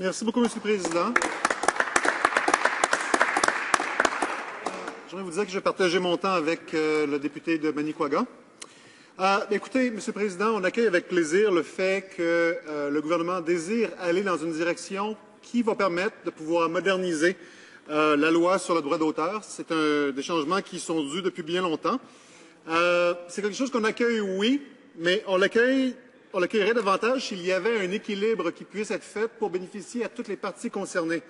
Merci beaucoup, Monsieur le Président. J'aimerais vous dire que je vais partager mon temps avec le député de Manicouagan. Écoutez, Monsieur le Président, on accueille avec plaisir le fait que le gouvernement désire aller dans une direction qui va permettre de pouvoir moderniser la loi sur le droit d'auteur. C'est des changements qui sont dus depuis bien longtemps. C'est quelque chose qu'on accueille, oui, mais on l'accueillerait davantage s'il y avait un équilibre qui puisse être fait pour bénéficier à toutes les parties concernées.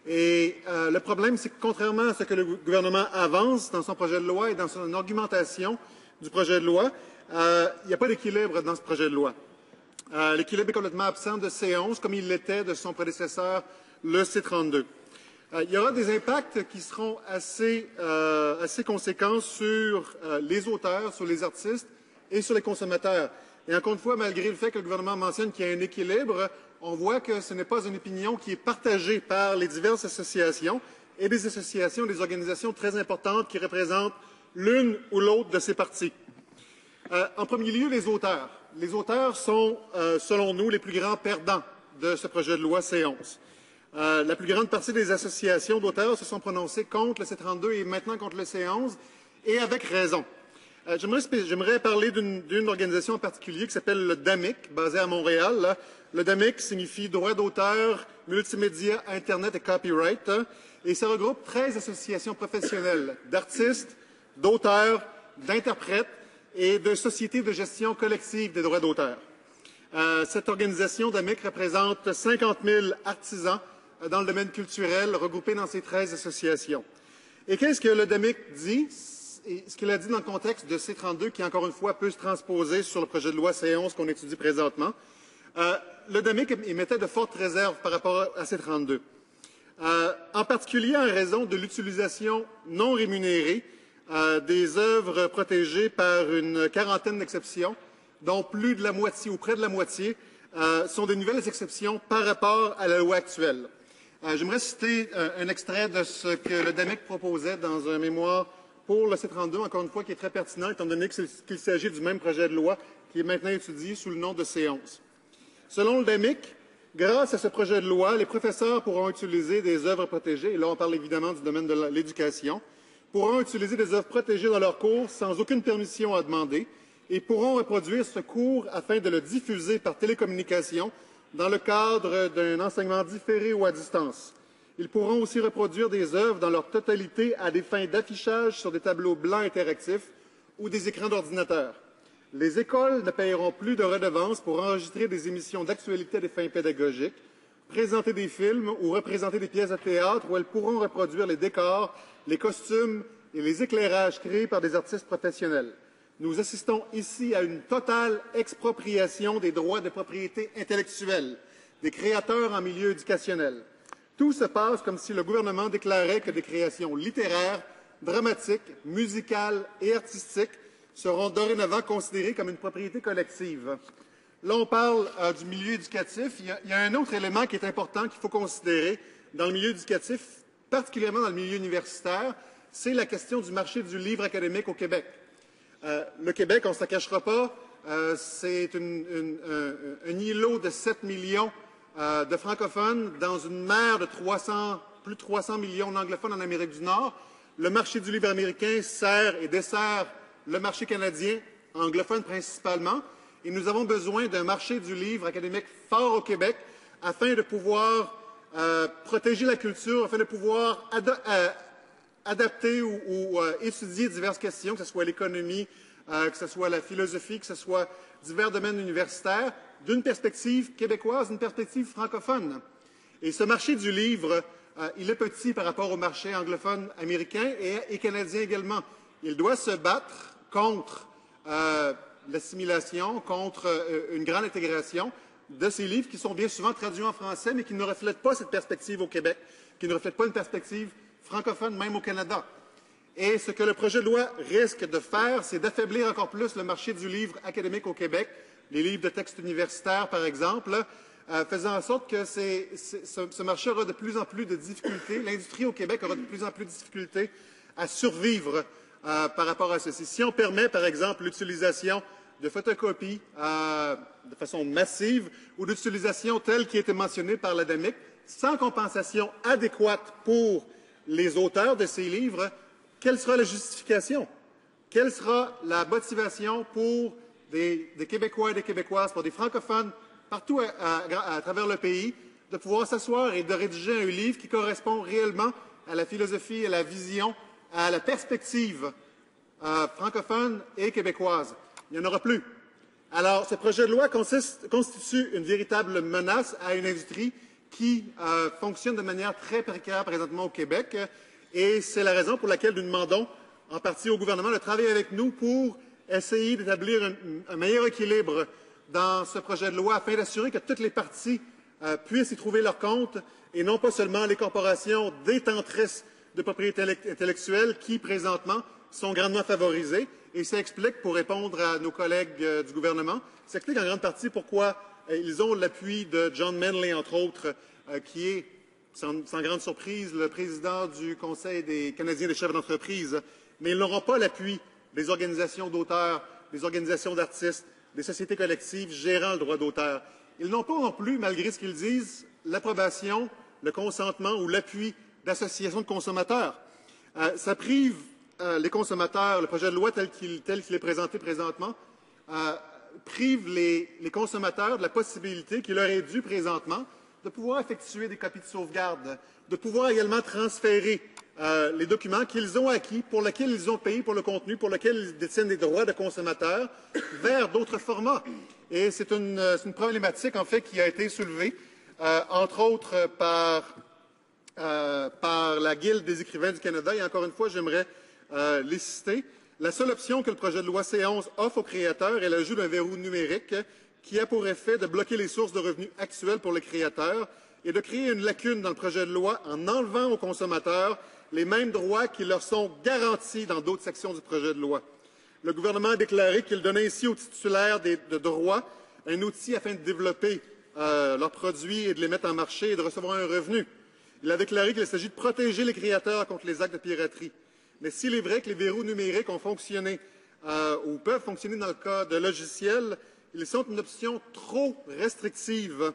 Et le problème, c'est que contrairement à ce que le gouvernement avance dans son projet de loi et dans son argumentation du projet de loi, il n'y a pas d'équilibre dans ce projet de loi. L'équilibre est complètement absent de C11, comme il l'était de son prédécesseur, le C32. Il y aura des impacts qui seront assez conséquents sur les auteurs, sur les artistes et sur les consommateurs. Et encore une fois, malgré le fait que le gouvernement mentionne qu'il y a un équilibre, on voit que ce n'est pas une opinion qui est partagée par les diverses associations et des associations, des organisations très importantes qui représentent l'une ou l'autre de ces parties. En premier lieu, les auteurs. Les auteurs sont, selon nous, les plus grands perdants de ce projet de loi C11. La plus grande partie des associations d'auteurs se sont prononcées contre le C32 et maintenant contre le C11, et avec raison. J'aimerais parler d'une organisation en particulier qui s'appelle le DAMIC, basée à Montréal. Le DAMIC signifie Droit d'auteur, Multimédia, Internet et Copyright, et ça regroupe 13 associations professionnelles d'artistes, d'auteurs, d'interprètes et de sociétés de gestion collective des droits d'auteur. Cette organisation DAMIC représente 50 000 artisans dans le domaine culturel regroupés dans ces 13 associations. Et qu'est-ce que le DAMIC dit? Et ce qu'il a dit dans le contexte de C32, qui, encore une fois, peut se transposer sur le projet de loi C11 qu'on étudie présentement, le DAMIC émettait de fortes réserves par rapport à C32. En particulier en raison de l'utilisation non rémunérée des œuvres protégées par une quarantaine d'exceptions, dont plus de la moitié ou près de la moitié sont des nouvelles exceptions par rapport à la loi actuelle. J'aimerais citer un extrait de ce que le DAMIC proposait dans un mémoire pour le C32, encore une fois, qui est très pertinent, étant donné qu'il s'agit du même projet de loi qui est maintenant étudié sous le nom de C11. Selon le DAMIC, grâce à ce projet de loi, les professeurs pourront utiliser des œuvres protégées, et là on parle évidemment du domaine de l'éducation, pourront utiliser des œuvres protégées dans leurs cours sans aucune permission à demander et pourront reproduire ce cours afin de le diffuser par télécommunication dans le cadre d'un enseignement différé ou à distance. Ils pourront aussi reproduire des œuvres dans leur totalité à des fins d'affichage sur des tableaux blancs interactifs ou des écrans d'ordinateur. Les écoles ne paieront plus de redevances pour enregistrer des émissions d'actualité à des fins pédagogiques, présenter des films ou représenter des pièces de théâtre où elles pourront reproduire les décors, les costumes et les éclairages créés par des artistes professionnels. Nous assistons ici à une totale expropriation des droits de propriété intellectuelle des créateurs en milieu éducationnel. Tout se passe comme si le gouvernement déclarait que des créations littéraires, dramatiques, musicales et artistiques seront dorénavant considérées comme une propriété collective. Là, on parle du milieu éducatif. Il y a un autre élément qui est important qu'il faut considérer dans le milieu éducatif, particulièrement dans le milieu universitaire, c'est la question du marché du livre académique au Québec. Le Québec, on ne se la cachera pas, c'est un îlot de 7 millions de francophones dans une mer de plus de 300 millions d'anglophones en Amérique du Nord. Le marché du livre américain sert et dessert le marché canadien, anglophone principalement, et nous avons besoin d'un marché du livre académique fort au Québec afin de pouvoir protéger la culture, afin de pouvoir adapter ou étudier diverses questions, que ce soit l'économie, que ce soit la philosophie, que ce soit divers domaines universitaires, d'une perspective québécoise, d'une perspective francophone. Et ce marché du livre, il est petit par rapport au marché anglophone américain et canadien également. Il doit se battre contre l'assimilation, contre une grande intégration de ces livres qui sont bien souvent traduits en français, mais qui ne reflètent pas cette perspective au Québec, qui ne reflètent pas une perspective francophone même au Canada. Et ce que le projet de loi risque de faire, c'est d'affaiblir encore plus le marché du livre académique au Québec, les livres de texte universitaires, par exemple, faisant en sorte que ce marché aura de plus en plus de difficultés, l'industrie au Québec aura de plus en plus de difficultés à survivre par rapport à ceci. Si on permet, par exemple, l'utilisation de photocopie de façon massive ou d'utilisation telle qui a été mentionnée par l'ADAMIC, sans compensation adéquate pour les auteurs de ces livres, quelle sera la justification? Quelle sera la motivation pour des Québécois et des Québécoises, pour des francophones partout à travers le pays, de pouvoir s'asseoir et de rédiger un livre qui correspond réellement à la philosophie, à la vision, à la perspective francophone et québécoise? Il n'y en aura plus. Alors, ce projet de loi constitue une véritable menace à une industrie qui fonctionne de manière très précaire présentement au Québec. Et c'est la raison pour laquelle nous demandons en partie au gouvernement de travailler avec nous pour essayer d'établir un meilleur équilibre dans ce projet de loi afin d'assurer que toutes les parties puissent y trouver leur compte et non pas seulement les corporations détentrices de propriété intellectuelle qui, présentement, sont grandement favorisées. Et ça explique, pour répondre à nos collègues du gouvernement, ça explique en grande partie pourquoi ils ont l'appui de John Manley, entre autres, qui est, sans grande surprise, le président du Conseil des Canadiens des chefs d'entreprise. Mais ils n'auront pas l'appui des organisations d'auteurs, des organisations d'artistes, des sociétés collectives gérant le droit d'auteur. Ils n'ont pas non plus, malgré ce qu'ils disent, l'approbation, le consentement ou l'appui d'associations de consommateurs. Ça prive les consommateurs, le projet de loi tel qu'il est présenté présentement, prive les consommateurs de la possibilité qui leur est due présentement de pouvoir effectuer des copies de sauvegarde, de pouvoir également transférer les documents qu'ils ont acquis, pour lesquels ils ont payé pour le contenu, pour lesquels ils détiennent des droits de consommateurs, vers d'autres formats. Et c'est une problématique, en fait, qui a été soulevée, entre autres par la Guilde des écrivains du Canada. Et encore une fois, j'aimerais les citer. La seule option que le projet de loi C11 offre aux créateurs est l'ajout d'un verrou numérique qui a pour effet de bloquer les sources de revenus actuelles pour les créateurs et de créer une lacune dans le projet de loi en enlevant aux consommateurs les mêmes droits qui leur sont garantis dans d'autres sections du projet de loi. Le gouvernement a déclaré qu'il donnait ainsi aux titulaires de droits un outil afin de développer leurs produits et de les mettre en marché et de recevoir un revenu. Il a déclaré qu'il s'agit de protéger les créateurs contre les actes de piraterie. Mais s'il est vrai que les verrous numériques ont fonctionné ou peuvent fonctionner dans le cas de logiciels, ils sont une option trop restrictive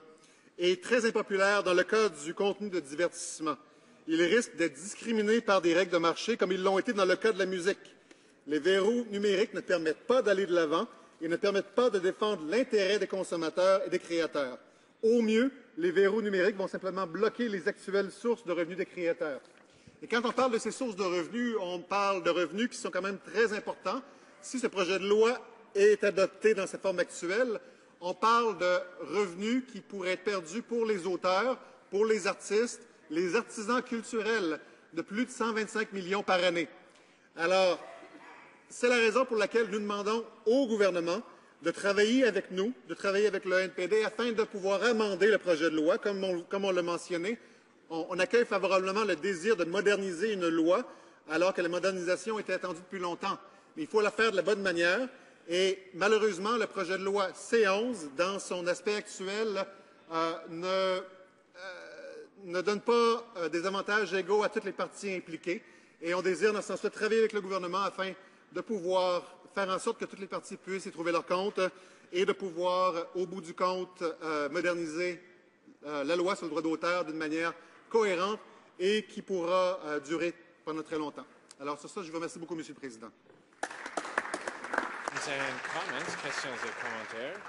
et très impopulaire dans le cas du contenu de divertissement. Ils risquent d'être discriminés par des règles de marché comme ils l'ont été dans le cas de la musique. Les verrous numériques ne permettent pas d'aller de l'avant et ne permettent pas de défendre l'intérêt des consommateurs et des créateurs. Au mieux, les verrous numériques vont simplement bloquer les actuelles sources de revenus des créateurs. Et quand on parle de ces sources de revenus, on parle de revenus qui sont quand même très importants. Si ce projet de loi est adopté dans sa forme actuelle, on parle de revenus qui pourraient être perdus pour les auteurs, pour les artistes, les artisans culturels, de plus de 125 millions par année. Alors, c'est la raison pour laquelle nous demandons au gouvernement de travailler avec nous, de travailler avec le NPD, afin de pouvoir amender le projet de loi, comme on l'a mentionné. On accueille favorablement le désir de moderniser une loi, alors que la modernisation était attendue depuis longtemps. Mais il faut la faire de la bonne manière. Et malheureusement, le projet de loi C11, dans son aspect actuel, ne donne pas des avantages égaux à toutes les parties impliquées. Et on désire, dans ce sens-là, travailler avec le gouvernement afin de pouvoir faire en sorte que toutes les parties puissent y trouver leur compte et de pouvoir, au bout du compte, moderniser la loi sur le droit d'auteur d'une manière cohérente et qui pourra durer pendant très longtemps. Alors, sur ça, je vous remercie beaucoup, Monsieur le Président. Questions et commentaires?